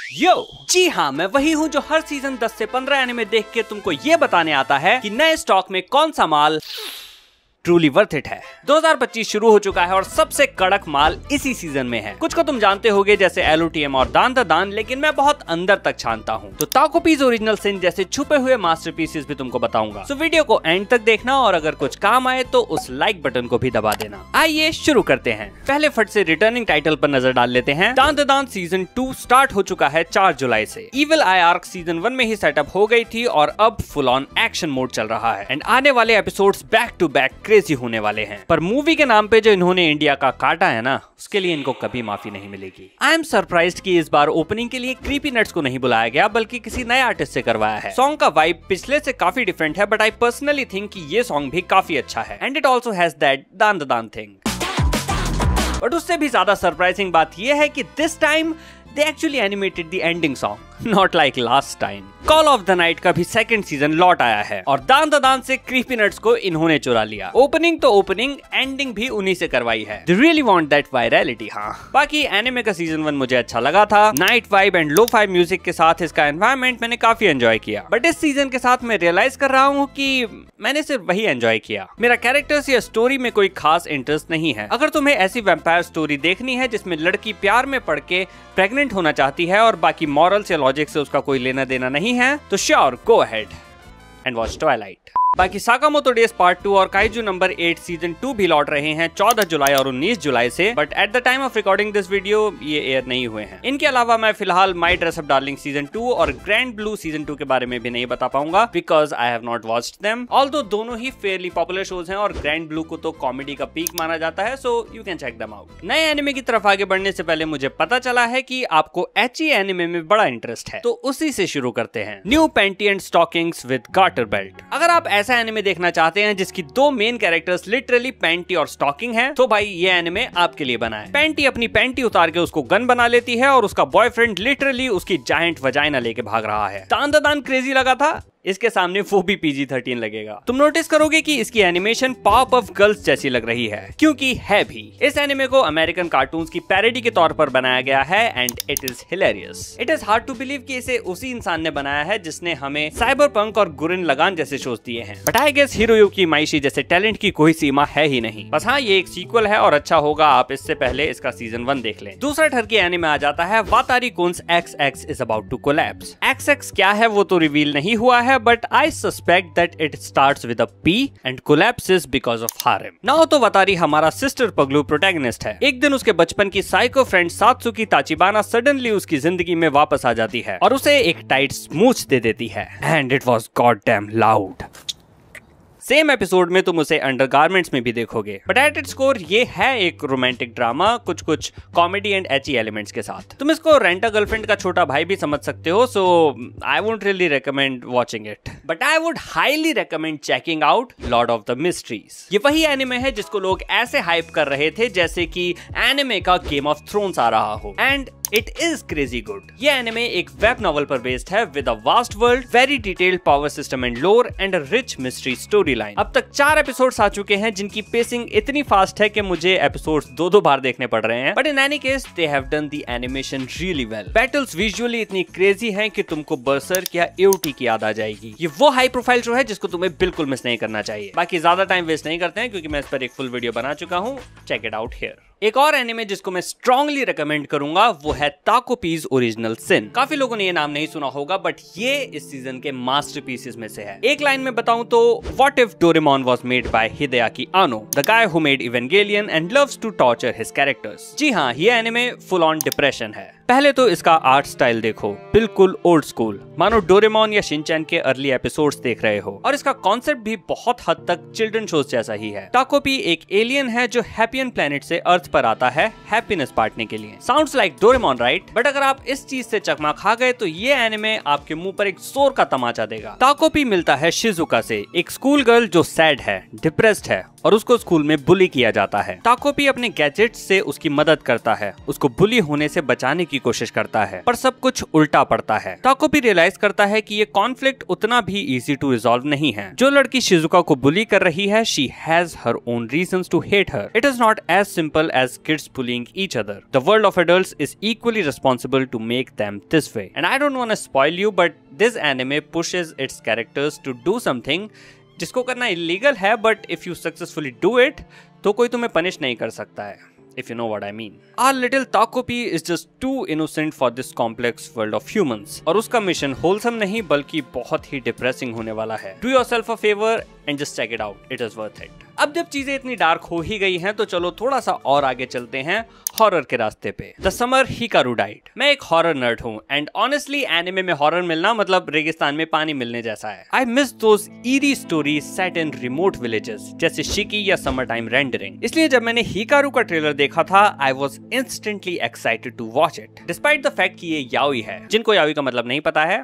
यो जी हाँ, मैं वही हूँ जो हर सीजन 10 से 15 एनिमे देख के तुमको ये बताने आता है कि नए स्टॉक में कौन सा माल ट्रूली वर्थ इट है। 2025 शुरू हो चुका है और सबसे कड़क माल इसी सीजन में है। कुछ को तुम जानते होगे जैसे LOTM और दान द दान, लेकिन मैं बहुत अंदर तक छानता हूँ। तो ताकोपीज ओरिजिनल सिन जैसे छुपे हुए मास्टरपीसेस भी तुमको बताऊंगा। सो वीडियो को एंड तक देखना और अगर कुछ काम आए तो उस लाइक बटन को भी दबा देना। आइए शुरू करते हैं। पहले फट से रिटर्निंग टाइटल पर नजर डाल लेते हैं। दान द दान सीजन 2 स्टार्ट हो चुका है 4 जुलाई से। इविल आई आर्क सीजन 1 में ही सेटअप हो गई थी और अब फुल ऑन एक्शन मोड चल रहा है एंड आने वाले episodes back to back crazy होने वाले हैं। पर मूवी के नाम पे जो इन्होंने इंडिया का काटा है ना, उसके लिए इनको कभी माफी नहीं मिलेगी। आई एम सरप्राइज्ड कि इस बार ओपनिंग के लिए क्रीपी नट्स को नहीं बुलाया गया बल्कि किसी नए आर्टिस्ट से करवाया है। सॉन्ग का वाइब पिछले से काफी डिफरेंट है, बट आई पर्सनली थिंक कि ये सॉन्ग भी काफी अच्छा है and it also has that दान द दान थिंग। बट उससे भी ज्यादा सरप्राइजिंग बात यह है कि this time they actually animated the ending song, not like last time. Call of the night का भी सेकंड सीजन लौट आया है और दान द दान से क्रीपी नट्स को इन्होंने चुरा लिया। ओपनिंग तो ओपनिंग, एंडिंग भी उन्हीं से करवाई है। They really want that virality, हाँ। बाकी एनिमे का सीजन 1 मुझे अच्छा लगा था। Night vibe and lo fi music के साथ इसका एनवायरनमेंट मैंने काफी एंजॉय किया। बट इस सीजन के साथ मैं रियलाइज कर रहा हूँ कि मैंने सिर्फ वही एंजॉय किया। मेरा कैरेक्टर्स या स्टोरी में कोई खास इंटरेस्ट नहीं है। अगर तुम्हें ऐसी वैम्पायर स्टोरी देखनी है जिसमें लड़की प्यार में पड़ के प्रेग्नेंट होना चाहती है और बाकी मॉरल्स या लॉजिक से उसका कोई लेना देना नहीं है, तो sure go ahead and watch Twilight. बाकी साकामोटो डेज पार्ट 2 और काइजू नंबर 8 सीजन 2 भी लौट रहे हैं 14 जुलाई और 19 जुलाई से, but at the time of recording this video ये एयर नहीं हुए हैं। इनके अलावा मैं फिलहाल my dress up darling season 2 और ग्रैंड ब्लू सीजन 2 के बारे में भी नहीं बता पाऊंगा because I have not watched them. Although दोनों ही फेयरली पॉपुलर शोज हैं और ग्रैंड ब्लू को तो कॉमेडी का पीक माना जाता है, so you can check them out. नए एनिमे की तरफ आगे बढ़ने से पहले मुझे पता चला है कि आपको एची एनिमे में बड़ा इंटरेस्ट है, तो उसी से शुरू करते हैं। New panty and stockings with garter belt. अगर आप ऐसा एनिमे देखना चाहते हैं जिसकी दो मेन कैरेक्टर्स लिटरली पैंटी और स्टॉकिंग है, तो भाई ये एनिमे आपके लिए बना है। पैंटी अपनी पैंटी उतार के उसको गन बना लेती है और उसका बॉयफ्रेंड लिटरली उसकी जायंट वजाइना लेके भाग रहा है। दान द दान क्रेजी लगा था, इसके सामने वो भी PG-13 लगेगा। तुम नोटिस करोगे कि इसकी एनिमेशन पॉप ऑफ गर्ल्स जैसी लग रही है, क्योंकि है भी। इस एनिमे को अमेरिकन कार्टून्स की पैरोडी के तौर पर बनाया गया है and it is hilarious. It is hard to believe कि इसे उसी इंसान ने बनाया है जिसने हमें साइबरपंक और गुरिन लगान जैसे शोज दिए हैं। बट आई गेस हिरोयुकी माइशी जैसे टैलेंट की कोई सीमा है ही नहीं। बस हाँ, ये एक सीक्वल है और अच्छा होगा आप इससे पहले इसका सीजन 1 देख लें। दूसरा ठरकी एनिमे आ जाता है वातारी कुन्स XX is about to collapse। XX क्या है वो तो रिवील नहीं हुआ है, but I suspect that it starts with a P and collapses because of harem। Now तो वातारी हमारा सिस्टर पगलू प्रोटैगनिस्ट है। एक दिन उसके बचपन की साइको फ्रेंड सात्सुकी ताचिबाना सडनली उसकी जिंदगी में वापस आ जाती है और उसे एक टाइट स्मूच दे देती है and it was goddamn loud. Same episode में तुम उसे अंडरगारमेंट्स में भी देखोगे, बट एट इट्स कोर ये है एक रोमांटिक ड्रामा, कुछ कुछ कॉमेडी एंड एची एलिमेंट्स के साथ। तुम इसको रेंट अ गर्लफ्रेंड का छोटा भाई भी समझ सकते हो, so I won't really recommend watching it, but I would highly recommend checking out Lord of the Mysteries. ये वही एनिमे है जिसको लोग ऐसे हाइप कर रहे थे जैसे कि एनिमे का गेम ऑफ थ्रोन्स आ रहा हो, and it is crazy good. ये एनिमे एक वेब नॉवल पर बेस्ड है with a vast world, very detailed power system and lore and a rich mystery story line. अब तक 4 एपिसोड्स आ चुके हैं जिनकी पेसिंग इतनी फास्ट है कि मुझे एपिसोड्स 2-2 बार देखने पड़ रहे हैं, but in any case they have done the animation really well. Battles visually इतनी क्रेजी हैं कि तुमको बर्सर्क या एओटी की याद आ जाएगी। ये वो हाई प्रोफाइल शो है जिसको तुम्हें बिल्कुल मिस नहीं करना चाहिए। बाकी ज्यादा टाइम वेस्ट नहीं करते हैं क्योंकि मैं इस पर एक फुल वीडियो बना चुका हूँ, चेक इट आउट हियर। एक और एनिमे जिसको मैं स्ट्रांगली रेकमेंड करूंगा वो है ताकोपीज ओरिजिनल सिन। काफी लोगों ने ये नाम नहीं सुना होगा, बट ये इस सीजन के मास्टरपीसेस में से है। एक लाइन में बताऊं तो what if Doraemon was made by Hideaki Anno, the guy who made Evangelion and loves to torture his characters. जी हाँ, ये एनिमे फुल ऑन डिप्रेशन है। पहले तो इसका आर्ट स्टाइल देखो, बिल्कुल ओल्ड स्कूल, मानो डोरेमोन या शिनचैन के अर्ली एपिसोड्स देख रहे हो। और इसका कॉन्सेप्ट भी बहुत हद तक चिल्ड्रन शोज जैसा ही है। ताकोपी एक एलियन है जो हैप्पियन प्लेनेट से अर्थ पर आता है हैप्पीनेस बांटने के लिए। Sounds like Doraemon right? But अगर आप इस चीज से चकमा खा गए तो ये एनिमे आपके मुंह पर एक जोर का तमाचा देगा। ताकोपी मिलता है शिजुका से, एक स्कूल गर्ल जो सैड है, डिप्रेस्ड है और उसको स्कूल में बुली किया जाता है। ताकोपी अपने गैजेट्स से उसकी मदद करता है, उसको बुली होने से बचाने की कोशिश करता है, पर सब कुछ उल्टा पड़ता है। ताकोपी रियलाइज करता है कि ये कॉन्फ्लिक्ट उतना भी इजी टू रिजॉल्व नहीं है। जो लड़की शिजुका को बुली कर रही है, she has her own reasons to hate her. It is not as simple as kids bullying each other. The world of adults is equally responsible to make them this way. And I don't want to spoil you, but this anime pushes its characters to do something जिसको करना illegal है, but if you successfully do it तो कोई तुम्हें punish नहीं कर सकता है। If you know what I mean. Our little Takopi is just too innocent for this complex world of humans. और उसका मिशन wholesome नहीं बल्कि बहुत ही डिप्रेसिंग होने वाला है। Do yourself a favor and just check it out. It is worth it. अब जब चीजें इतनी डार्क हो ही गई हैं, तो चलो थोड़ा सा और आगे चलते हैं हॉरर के रास्ते पे। The Summer Hikaru died. मैं एक हॉरर नर्ड हूँ एंड ऑनेस्टली एनिमे में हॉरर मिलना मतलब रेगिस्तान में पानी मिलने जैसा है। I miss those eerie stories set in remote villages जैसे शिकी या समर टाइम रेंडरिंग। इसलिए जब मैंने हिकारू का ट्रेलर देखा था, I was instantly excited to watch it despite the fact कि ये याओई है। जिनको याओई का मतलब नहीं पता है,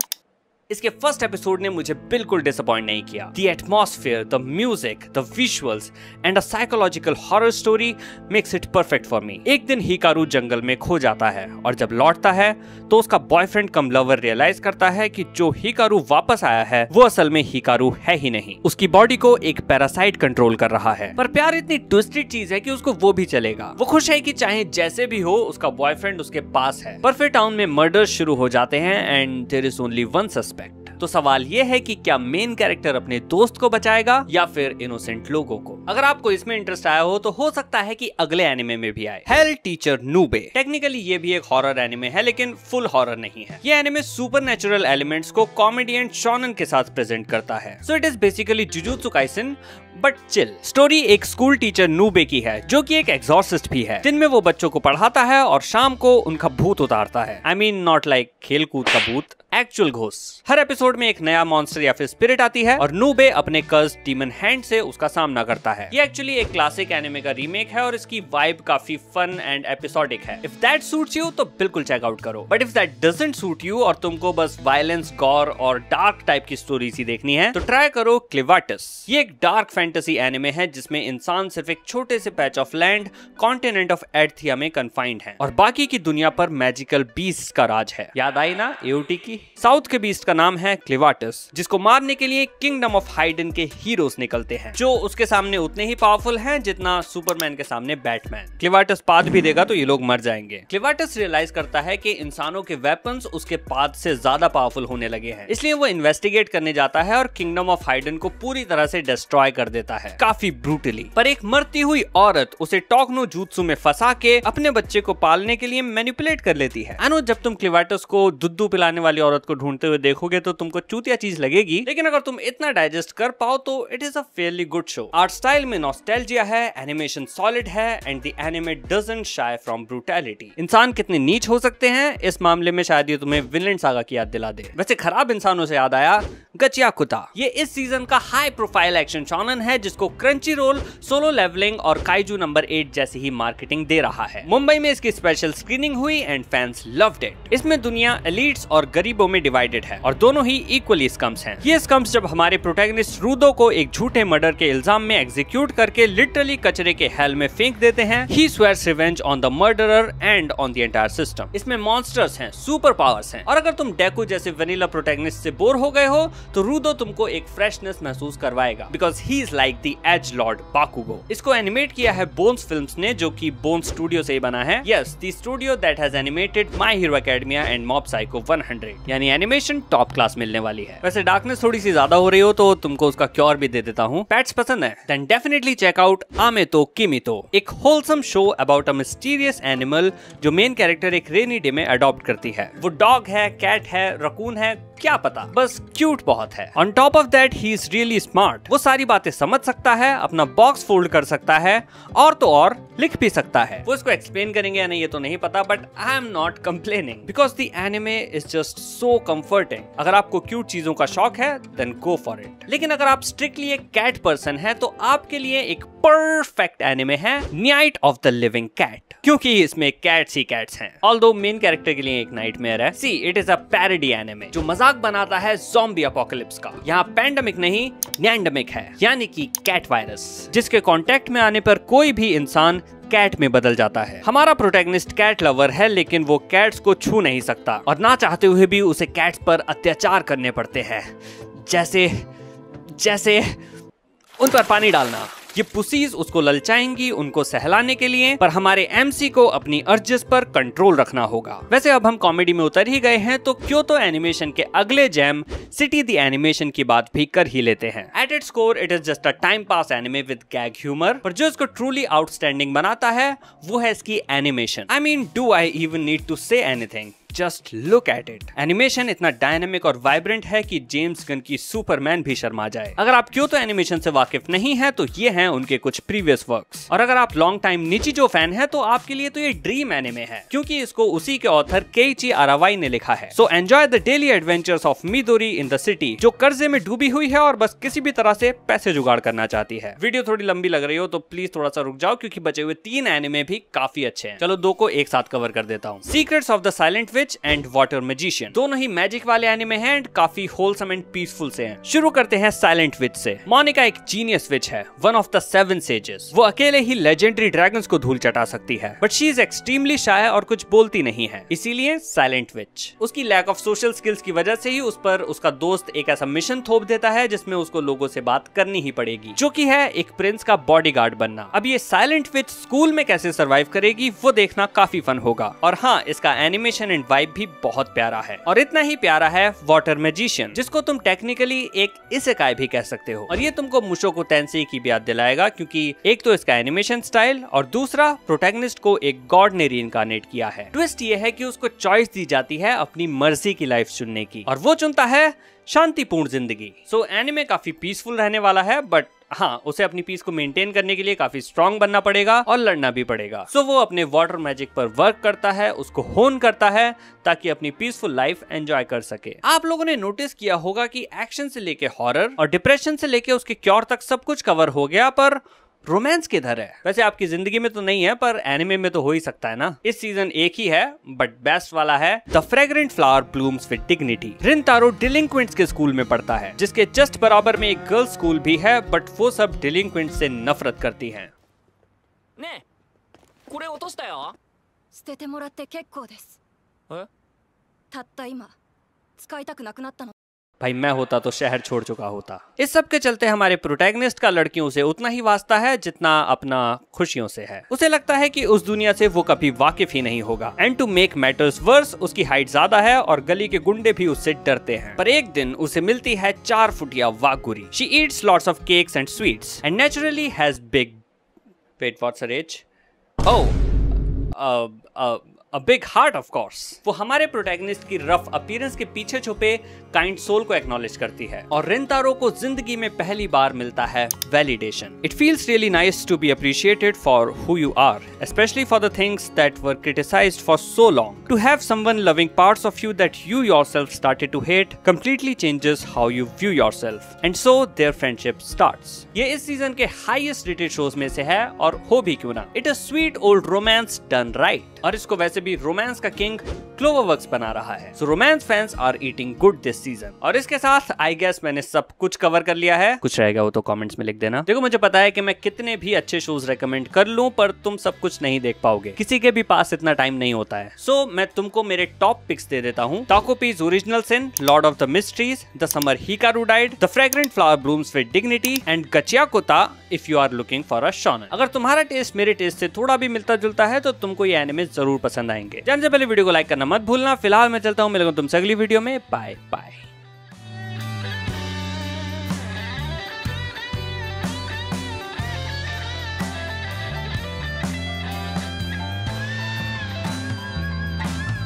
इसके फर्स्ट एपिसोड ने मुझे बिल्कुल डिसअपॉइंट नहीं किया। The atmosphere, the music, the visuals and a psychological horror story makes it perfect for me. एक दिन हिकारू जंगल में खो जाता है और जब लौटता है तो उसका बॉयफ्रेंड कम लवर रियलाइज करता है कि जो हिकारू वापस आया है वो असल में हिकारू है ही नहीं, उसकी बॉडी को एक पैरासाइट कंट्रोल कर रहा है। पर प्यार इतनी ट्विस्टेड चीज है कि उसको वो भी चलेगा। वो खुश है कि चाहे जैसे भी हो उसका बॉयफ्रेंड उसके पास है। पर फिर टाउन में मर्डर शुरू हो जाते हैं and there is only one suspect. तो सवाल ये है कि क्या मेन कैरेक्टर अपने दोस्त को बचाएगा या फिर इनोसेंट लोगों को। अगर आपको इसमें इंटरेस्ट आया हो तो हो सकता है कि अगले एनिमे में भी आए। Hello teacher नूबे। टेक्निकली ये भी एक हॉरर एनिमे है लेकिन फुल हॉरर नहीं है। ये एनिमे सुपरनैचुरल एलिमेंट्स को कॉमेडी एंड शोनन के साथ प्रेजेंट करता है। So it is basically jujutsu Kaisen but chill. Story एक स्कूल टीचर नूबे की है जो कि एक एग्जॉर्सिस्ट भी है। दिन में वो बच्चों को पढ़ाता है और शाम को उनका भूत उतारता है। आई मीन नॉट लाइक खेल कूद का भूत, एक्चुअल घोस्ट। हर एपिसोड में एक नया मॉन्स्टर या फिर स्पिरिट आती है और नूबे अपने कर्स डीमन हैंड से उसका सामना करता है। ये एक्चुअली एक क्लासिक एनिमे का रीमेक है और इसकी वाइब काफी फन एंड एपिसोडिक है। इफ दैट सूट्स यू तो बिल्कुल चेकआउट करो, but if that doesn't suit you और तुमको बस वायलेंस, गॉर और डार्क टाइप की स्टोरीज ही देखनी है तो ट्राई करो क्लिवाटस। ये एक डार्क फैंटेसी एनिमे है जिसमें इंसान सिर्फ एक छोटे से patch of land continent of Earthia में कन्फाइंड है और बाकी की दुनिया पर मैजिकल बीस्ट का राज है। याद आई ना एओटी की? साउथ के बीस्ट का नाम है क्लिवाटस, जिसको मारने के लिए किंगडम ऑफ हाइडन के हीरोज निकलते हैं जो उसके सामने उतने ही पावरफुल हैं जितना सुपरमैन के सामने बैटमैन। क्लिवाटस पाद भी देगा तो ये लोग मर जाएंगे। क्लिवाटस रियलाइज करता है कि इंसानों के वेपन्स उसके पाद से ज्यादा पावरफुल होने लगे हैं, इसलिए वो इन्वेस्टिगेट करने जाता है और किंगडम ऑफ हाइडन को पूरी तरह से डिस्ट्रॉय कर देता है, काफी ब्रूटली। पर एक मरती हुई औरत उसे टॉकनो jutsu में फंसा के अपने बच्चे को पालने के लिए मैनिपुलेट कर लेती है। अनु, जब तुम क्लिवाटस को दूध पिलाने वाली औरत को ढूंढते हुए देखोगे तो तुमको चूतिया चीज लगेगी, लेकिन अगर तुम इतना डाइजेस्ट कर पाओ तो it is a fairly good show. Art style में नॉस्टैल्जिया है, एनिमेशन सॉलिड है and the anime doesn't shy from brutality. इंसान कितने नीच हो सकते हैं इस मामले में शायद ये तुम्हें विनलैंड सागा की याद दिला दे। वैसे खराब इंसानों से याद आया गचियाकुता। ये इस सीजन का हाई प्रोफाइल एक्शन शोनन है जिसको क्रंचीरोल, सोलो लेवलिंग और काइजू नंबर 8 जैसी ही मार्केटिंग दे रहा है। मुंबई में इसकी स्पेशल स्क्रीनिंग हुई एंड फैंस लव्ड इट। इसमें दुनिया एलीट्स और गरीबों में डिवाइडेड है और दोनों ही इक्वली स्कम्स हैं। ये स्कम्स जब हमारे प्रोटैगनिस्ट रूदो को एक झूठे मर्डर के इल्जाम में एग्जीक्यूट करके लिटरली कचरे के हेल में फेंक देते हैं, he swears revenge on the murderer and on the entire system. इसमें मॉन्स्टर्स हैं, सुपर पावर्स हैं और अगर तुम डेकू जैसे वनीला प्रोटैगनिस्ट से बोर हो गए हो तो रूदो तुमको एक फ्रेशनेस महसूस करवाएगा because he is like the edge lord Bakugo. इसको एनिमेट किया है बोन्स फिल्म्स ने जो कि बोन्स स्टूडियो से ही बना है। Yes, the studio that has animated my hero academia and mob psycho 100, यानी एनिमेशन टॉप क्लास मिलने वाली है। वैसे डार्कनेस थोड़ी सी ज्यादा हो रही हो तो तुमको उसका क्योर भी दे देता हूँ। पेट्स पसंद है? देन डेफिनेटली चेक आउट आमेतो किमितो, एक wholesome show about a mysterious animal जो मेन कैरेक्टर एक रेनी डे में अडॉप्ट करती है। वो डॉग है, कैट है, रकून है, क्या पता, बस क्यूट बहुत है। On top of that he is really smart. वो सारी बातें समझ सकता है, अपना बॉक्स फोल्ड कर सकता है और तो और लिख भी सकता है। वो इसको एक्सप्लेन करेंगे या नहीं ये तो नहीं पता, but I am not complaining because the anime is just so comforting. अगर आपको क्यूट चीजों का शौक है देन गो फॉर इट। लेकिन अगर आप स्ट्रिक्टली एक कैट पर्सन है तो आपके लिए एक परफेक्ट एनिमे है Night of the Living Cat, क्योंकि इसमें कैट्स ही कैट्स हैं। ऑल्दो मेन कैरेक्टर के लिए एक नाइटमेयर है। See, it is a parody anime जो मजाक मजाक बनाता है ज़ॉम्बी अपोकलिप्स का। यहाँ पैंडेमिक नहीं, न्यैंडेमिक है, यानी कि कैट वायरस, जिसके कांटेक्ट में आने पर कोई भी इंसान कैट में बदल जाता है। हमारा प्रोटैगनिस्ट कैट लवर है, लेकिन वो कैट्स को छू नहीं सकता और ना चाहते हुए भी उसे कैट्स पर अत्याचार करने पड़ते हैं, जैसे उन पर पानी डालना। ये पुसीज उसको ललचाएंगी उनको सहलाने के लिए, पर हमारे एमसी को अपनी अर्जेस पर कंट्रोल रखना होगा। वैसे अब हम कॉमेडी में उतर ही गए हैं, तो क्योतो एनिमेशन के अगले जेम सिटी द एनिमेशन की बात भी कर ही लेते हैं। At its core it is just a time pass anime with gag humour, पर जो इसको ट्रूली आउटस्टैंडिंग बनाता है वो है इसकी animation. I mean, do I even need to say anything? Just look at it. Animation इतना डायनेमिक और वाइब्रेंट है कि जेम्स गन की सुपरमैन भी शर्मा जाए। अगर आप क्योतो एनिमेशन से वाकिफ नहीं हैं, तो ये हैं उनके कुछ प्रीवियस वर्क्स। और अगर आप लॉन्ग टाइम निचिजो फैन हैं, तो आपके लिए तो ये ड्रीम एनिमे है, क्योंकि इसको उसी के ऑथर केइची अरावाई ने लिखा है। So enjoy the daily adventures of मिदोरी in the city, जो कर्जे में डूबी हुई है और बस किसी भी तरह से पैसे जुगाड़ करना चाहती है। वीडियो थोड़ी लंबी लग रही हो तो प्लीज थोड़ा सा रुक जाओ, क्योंकि बचे हुए 3 एनिमे भी काफी अच्छे हैं। चलो 2 को एक साथ कवर कर देता हूँ। Secrets of the silent which and water magician दोनों ही मैजिक वाले एनिमे हैं एंड काफी होलसम एंड पीसफुल से हैं। शुरू करते हैं साइलेंट विच से। मोनिका एक जीनियस विच है, वन ऑफ द 7 सेजेस। वो अकेले ही लेजेंडरी ड्रैगन्स को धूल चटा सकती है, बट शी इज एक्सट्रीमली शाय और कुछ बोलती नहीं है, इसीलिए साइलेंट विच। उसकी लैक ऑफ सोशल स्किल्स की वजह से ही उस पर उसका दोस्त एक ऐसा मिशन थोप देता है जिसमें उसको लोगों से बात करनी ही पड़ेगी, जो कि है एक प्रिंस का बॉडीगार्ड बनना। अब ये साइलेंट विच स्कूल में कैसे सर्वाइव करेगी वो देखना काफी फन होगा। और हाँ, इसका एनिमेशन एंड वाइब भी बहुत प्यारा है, और इतना ही प्यारा है वाटर मैजिशियन, जिसको तुम टेक्निकली एक इसेकाई भी कह सकते हो। और ये तुमको मुशोको टेंसेई की भी याद दिलाएगा, क्योंकि एक तो इसका एनिमेशन स्टाइल और दूसरा प्रोटैगनिस्ट को एक गॉड ने रीइंकार्नेट किया है। ट्विस्ट ये है कि उसको चॉइस दी जाती है अपनी मर्जी की लाइफ चुनने की, और वो चुनता है शांतिपूर्ण जिंदगी। सो एनिमे काफी पीसफुल रहने वाला है, बट हाँ, उसे अपनी पीस को मेंटेन करने के लिए काफी स्ट्रॉन्ग बनना पड़ेगा और लड़ना भी पड़ेगा। सो वो अपने वाटर मैजिक पर वर्क करता है, उसको होन करता है, ताकि अपनी पीसफुल लाइफ एंजॉय कर सके। आप लोगों ने नोटिस किया होगा कि एक्शन से लेके हॉरर और डिप्रेशन से लेके उसके क्योर तक सब कुछ कवर हो गया, पर रोमांस किधर है? वैसे आपकी जिंदगी में तो नहीं है, पर एनिमे में तो हो ही सकता है ना। इस सीजन एक ही है, बट बेस्ट वाला है The Fragrant Flower Blooms with Dignity. Rintaro delinquents के स्कूल में पढ़ता है, जिसके जस्ट बराबर में एक गर्ल्स स्कूल भी है, बट वो सब डिलिंक्वेंट से नफरत करती हैं। ने, これ落としたよ。捨ててもらって結構です。え？たった今使いたくなくなったの。 भाई मैं होता तो शहर छोड़ चुका होता। इस सब के चलते हमारे प्रोटैगनिस्ट का लड़कियों से उतना ही वास्ता है जितना अपना खुशियों से है। उसे लगता है कि उस दुनिया से वो कभी वाकिफ ही नहीं होगा। And to make matters worse, उसकी हाइट ज्यादा है और गली के गुंडे भी उससे डरते हैं। पर एक दिन उसे मिलती है 4 फुटिया Waguri. She eats lots of cakes and sweets and naturally has big, wait what's her age? A big heart of course। वो हमारे प्रोटैगनिस्ट की रफ अपीयरेंस के पीछे छुपे काइंड सोल को एक्नॉलेज करती है, और रिंतारो को जिंदगी में पहली बार मिलता है validation. It feels really nice to be appreciated for who you are, specially for the things that were criticised for so long. To have someone loving parts of you that you yourself started to hate completely changes how you view yourself, and so there friendship starts. ये इस season के highest rated shows में से है, और हो भी क्यों ना। It is sweet old romance done right, और इसको वैसे भी रोमांस का किंग क्लोवरवर्क्स बना रहा है। So romance fans are eating good this season. और इसके साथ आई गेस मैंने सब कुछ कवर कर लिया है। कुछ रहेगा वो तो कमेंट्स में लिख देना। देखो, मुझे पता है कि मैं कितने भी अच्छे शोज रेकमेंड कर लूं, पर तुम सब कुछ नहीं देख पाओगे, किसी के भी पास इतना टाइम नहीं होता है। सो मैं तुमको मेरे टॉप पिक्स दे देता हूँ। Takopi's Original Sin, Lord of the Mysteries, The Summer Hikaru Died, The Fragrant Flower Blooms with Dignity and Gachiakuta if you are looking for a shonen. अगर तुम्हारा टेस्ट मेरे टेस्ट से थोड़ा भी मिलता जुलता है तो तुमको ये एनिमे जरूर पसंद आएंगे। जानने से पहले वीडियो को लाइक करना मत भूलना। फिलहाल मैं चलता हूँ, मिलूंगा तुमसे अगली वीडियो में। Bye bye.